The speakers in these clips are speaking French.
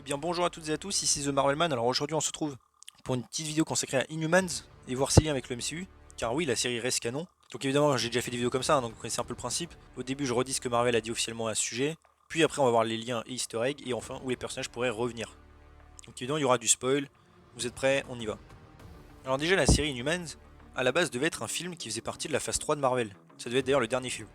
Bien bonjour à toutes et à tous, ici The Marvelman. Alors aujourd'hui on se retrouve pour une petite vidéo consacrée à Inhumans et voir ses liens avec le MCU. Car oui, la série reste canon. Donc évidemment j'ai déjà fait des vidéos comme ça, donc vous connaissez un peu le principe. Au début je redis ce que Marvel a dit officiellement à ce sujet. Puis après on va voir les liens et easter eggs et enfin où les personnages pourraient revenir. Donc évidemment il y aura du spoil. Vous êtes prêts? On y va. Alors déjà la série Inhumans, à la base devait être un film qui faisait partie de la phase 3 de Marvel. Ça devait être d'ailleurs le dernier film.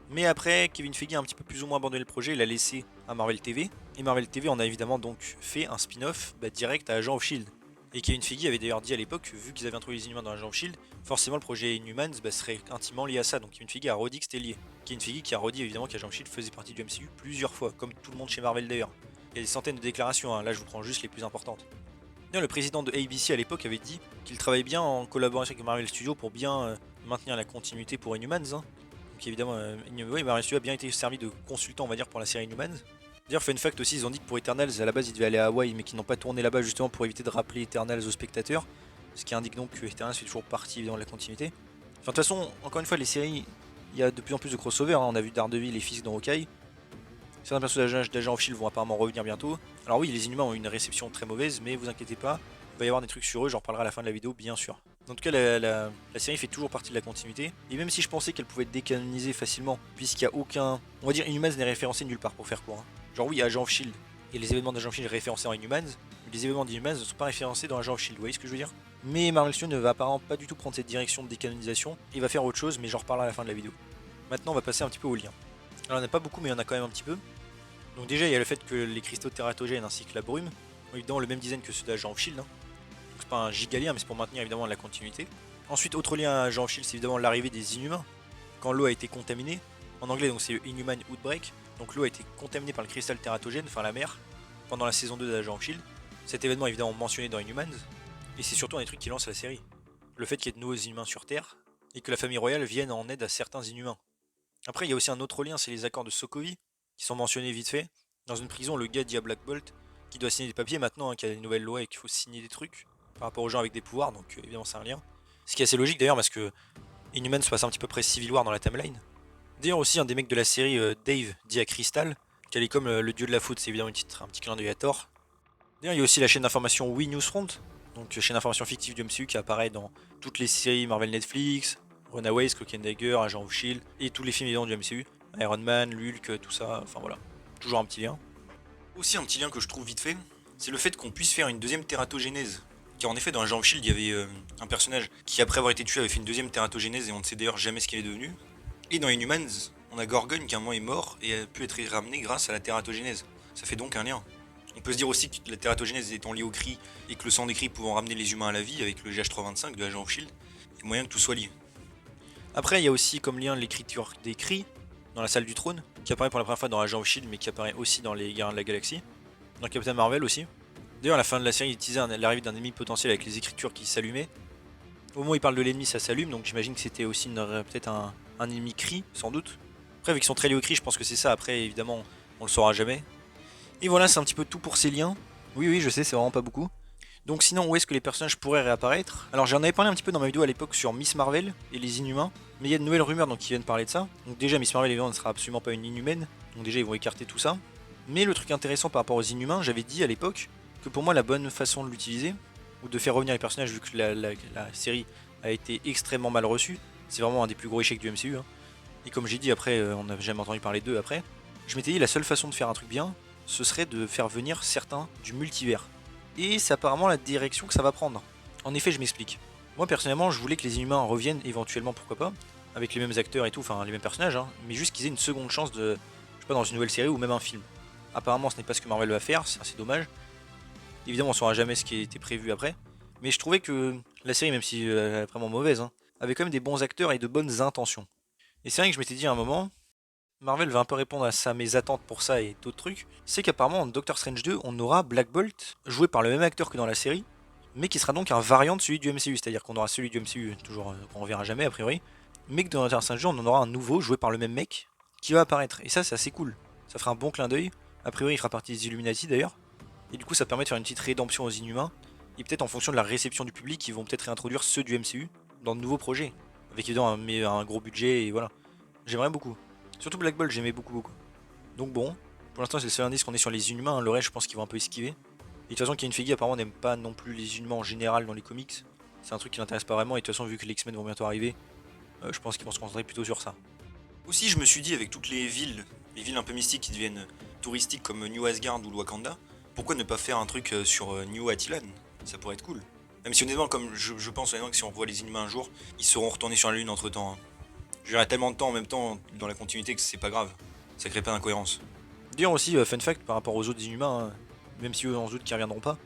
Mais après, Kevin Feige a un petit peu plus ou moins abandonné le projet, il l'a laissé à Marvel TV. Et Marvel TV en a évidemment donc fait un spin-off direct à Agent of Shield. Et Kevin Feige avait d'ailleurs dit à l'époque, vu qu'ils avaient introduit les Inhumains dans Agent of Shield, forcément le projet Inhumans serait intimement lié à ça. Donc Kevin Feige a redit que c'était lié. Kevin Feige qui a redit évidemment qu'Agent of Shield faisait partie du MCU plusieurs fois, comme tout le monde chez Marvel d'ailleurs. Il y a des centaines de déclarations, hein. Là je vous prends juste les plus importantes. D'ailleurs, le président de ABC à l'époque avait dit qu'il travaillait bien en collaboration avec Marvel Studios pour bien maintenir la continuité pour Inhumans, hein. Donc évidemment, Marvel Studios a bien été servi de consultant, on va dire, pour la série Inhumans. D'ailleurs, fun fact aussi, ils ont dit que pour Eternals, à la base, ils devaient aller à Hawaï, mais qu'ils n'ont pas tourné là-bas justement pour éviter de rappeler Eternals aux spectateurs. Ce qui indique donc que Eternals fait toujours partie évidemment de la continuité. Enfin, de toute façon, encore une fois, les séries, il y a de plus en plus de crossovers, hein. On a vu Daredevil et Fisk dans Hawkeye. Certains personnages d'Agent of Shield vont apparemment revenir bientôt. Alors oui, les Inhumains ont une réception très mauvaise, mais vous inquiétez pas, il va y avoir des trucs sur eux, j'en reparlerai à la fin de la vidéo, bien sûr. En tout cas, la série fait toujours partie de la continuité, et même si je pensais qu'elle pouvait être décanonisée facilement, puisqu'il n'y a aucun... On va dire Inhumans n'est référencé nulle part pour faire court, hein. Genre oui, Agent of Shield, et les événements d'Agent of Shield référencés en Inhumans, mais les événements d'Inhumans ne sont pas référencés dans Agent of Shield, vous voyez ce que je veux dire? Mais Marvel Studios ne va apparemment pas du tout prendre cette direction de décanonisation, il va faire autre chose, mais j'en reparlerai à la fin de la vidéo. Maintenant, on va passer un petit peu aux liens. Alors, on n'a pas beaucoup, mais il y en a quand même un petit peu. Donc déjà il y a le fait que les cristaux tératogènes ainsi que la brume ont évidemment le même design que ceux d'Agent of Shield, hein. Donc c'est pas un giga lien mais c'est pour maintenir évidemment la continuité. Ensuite autre lien à Agent of Shield c'est évidemment l'arrivée des Inhumains. Quand l'eau a été contaminée, en anglais donc c'est Inhuman Outbreak, donc l'eau a été contaminée par le cristal tératogène, enfin la mer, pendant la saison 2 d'Agent of Shield. Cet événement est évidemment mentionné dans Inhumans, et c'est surtout un des trucs qui lance la série. Le fait qu'il y ait de nouveaux Inhumains sur Terre, et que la famille royale vienne en aide à certains Inhumains. Après, il y a aussi un autre lien, c'est les accords de Sokovie, qui sont mentionnés vite fait. Dans une prison, le gars dit à Black Bolt qu'il doit signer des papiers maintenant, hein, qu'il y a des nouvelles lois et qu'il faut signer des trucs par rapport aux gens avec des pouvoirs, donc évidemment c'est un lien. Ce qui est assez logique d'ailleurs, parce que Inhuman se passe un petit peu près Civil War dans la timeline. D'ailleurs aussi, un des mecs de la série, Dave, dit à Crystal qu'elle est comme le dieu de la foot, c'est évidemment un petit clin d'œil à Thor. D'ailleurs, il y a aussi la chaîne d'information We Newsfront, donc chaîne d'information fictive du MCU qui apparaît dans toutes les séries Marvel Netflix, Runaways, Cloak and Dagger, Agent of Shield et tous les films évidemment du MCU, Iron Man, Hulk, tout ça, enfin voilà, toujours un petit lien. Aussi un petit lien que je trouve vite fait, c'est le fait qu'on puisse faire une deuxième tératogénèse. Car en effet, dans Agent of Shield, il y avait un personnage qui, après avoir été tué, avait fait une deuxième tératogénèse et on ne sait d'ailleurs jamais ce qu'il est devenu. Et dans Inhumans, on a Gorgon qui à un moment est mort et a pu être ramené grâce à la tératogénèse. Ça fait donc un lien. On peut se dire aussi que la tératogénèse étant liée au cri et que le sang des cris pouvant ramener les humains à la vie avec le GH325 de Agent of Shield, il y a moyen que tout soit lié. Après, il y a aussi comme lien l'écriture des cris dans la salle du trône, qui apparaît pour la première fois dans Agent of Shield, mais qui apparaît aussi dans les Gardiens de la Galaxie, dans Captain Marvel aussi. D'ailleurs, à la fin de la série, il utilisait l'arrivée d'un ennemi potentiel avec les écritures qui s'allumaient. Au moment où il parle de l'ennemi, ça s'allume, donc j'imagine que c'était aussi peut-être un ennemi cri, sans doute. Après, vu qu'ils sont très liés au cri, je pense que c'est ça. Après, évidemment, on le saura jamais. Et voilà, c'est un petit peu tout pour ces liens. Oui, oui, je sais, c'est vraiment pas beaucoup. Donc sinon, où est-ce que les personnages pourraient réapparaître? Alors j'en avais parlé un petit peu dans ma vidéo à l'époque sur Miss Marvel et les Inhumains, mais il y a de nouvelles rumeurs donc, qui viennent parler de ça. Donc déjà, Miss Marvel évidemment ne sera absolument pas une Inhumaine, donc déjà ils vont écarter tout ça. Mais le truc intéressant par rapport aux Inhumains, j'avais dit à l'époque que pour moi la bonne façon de l'utiliser, ou de faire revenir les personnages vu que la série a été extrêmement mal reçue, c'est vraiment un des plus gros échecs du MCU, hein. Et comme j'ai dit après, on n'a jamais entendu parler d'eux après, je m'étais dit la seule façon de faire un truc bien, ce serait de faire venir certains du multivers. Et c'est apparemment la direction que ça va prendre. En effet, je m'explique. Moi personnellement, je voulais que les Inhumains reviennent éventuellement, pourquoi pas, avec les mêmes acteurs et tout, enfin les mêmes personnages, hein, mais juste qu'ils aient une seconde chance de, je sais pas, dans une nouvelle série ou même un film. Apparemment, ce n'est pas ce que Marvel va faire, c'est assez dommage. Évidemment, on saura jamais ce qui a été prévu après, mais je trouvais que la série, même si elle est vraiment mauvaise, hein, avait quand même des bons acteurs et de bonnes intentions. Et c'est vrai que je m'étais dit à un moment, Marvel va un peu répondre à ça, mes attentes pour ça et d'autres trucs, c'est qu'apparemment en Doctor Strange 2, on aura Black Bolt, joué par le même acteur que dans la série, mais qui sera donc un variant de celui du MCU, c'est-à-dire qu'on aura celui du MCU, toujours qu'on reverra jamais a priori, mais que dans Doctor Strange 2, on en aura un nouveau, joué par le même mec, qui va apparaître. Et ça, c'est assez cool. Ça fera un bon clin d'œil. A priori, il fera partie des Illuminati d'ailleurs. Et du coup, ça permet de faire une petite rédemption aux Inhumains. Et peut-être en fonction de la réception du public, ils vont peut-être réintroduire ceux du MCU dans de nouveaux projets. Avec évidemment un gros budget et voilà. J'aimerais beaucoup. Surtout Black Bolt, j'aimais beaucoup beaucoup. Donc bon, Pour l'instant, c'est le seul indice qu'on est sur les Inhumains, le reste, je pense qu'ils vont un peu esquiver. Et de toute façon, Kevin Feige apparemment n'aime pas non plus les Inhumains en général dans les comics. C'est un truc qui l'intéresse pas vraiment, et de toute façon, vu que les X-Men vont bientôt arriver, je pense qu'ils vont se concentrer plutôt sur ça. Aussi, je me suis dit, avec toutes les villes un peu mystiques qui deviennent touristiques comme New Asgard ou le Wakanda, pourquoi ne pas faire un truc sur New Attilan? Ça pourrait être cool. Même si honnêtement, comme je pense honnêtement que si on revoit les Inhumains un jour, ils seront retournés sur la Lune entre temps. Hein. J'aurai tellement de temps en même temps dans la continuité que c'est pas grave. Ça crée pas d'incohérence. D'ailleurs aussi, fun fact par rapport aux autres Inhumains, même si eux on se doute qu'ils reviendront pas,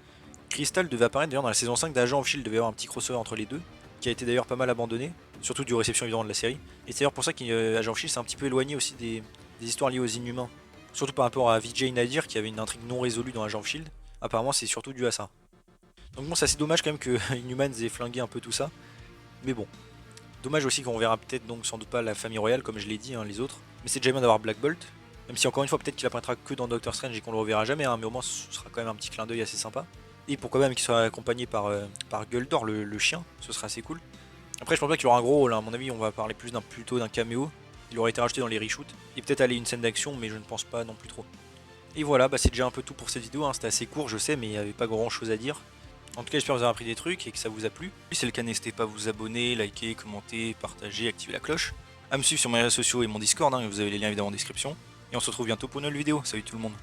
Crystal devait apparaître d'ailleurs dans la saison 5 d'Agent of Shield, devait y avoir un petit crossover entre les deux, qui a été d'ailleurs pas mal abandonné, surtout du réception évidemment de la série. Et c'est d'ailleurs pour ça qu'Agent of Shield s'est un petit peu éloigné aussi des histoires liées aux Inhumains. Surtout par rapport à Vijay Nadir qui avait une intrigue non résolue dans Agent of Shield. Apparemment c'est surtout dû à ça. Donc bon, c'est assez dommage quand même que Inhumans ait flingué un peu tout ça. Mais bon. Dommage aussi qu'on verra peut-être donc sans doute pas la famille royale comme je l'ai dit, hein, les autres. Mais c'est déjà bien d'avoir Black Bolt. Même si encore une fois peut-être qu'il apparaîtra que dans Doctor Strange et qu'on le reverra jamais, hein, mais au moins ce sera quand même un petit clin d'œil assez sympa. Et pourquoi même qu'il soit accompagné par Guldor, le chien, ce sera assez cool. Après je pense pas qu'il aura un gros rôle, hein. À mon avis on va parler plutôt d'un caméo. Il aurait été rajouté dans les reshoots. Et peut-être aller une scène d'action, mais je ne pense pas non plus trop. Et voilà, bah c'est déjà un peu tout pour cette vidéo, hein. C'était assez court je sais, mais il n'y avait pas grand chose à dire. En tout cas, j'espère que vous avez appris des trucs et que ça vous a plu. Si c'est le cas, n'hésitez pas à vous abonner, liker, commenter, partager, activer la cloche. À me suivre sur mes réseaux sociaux et mon Discord, hein, vous avez les liens évidemment en description. Et on se retrouve bientôt pour une nouvelle vidéo. Salut tout le monde.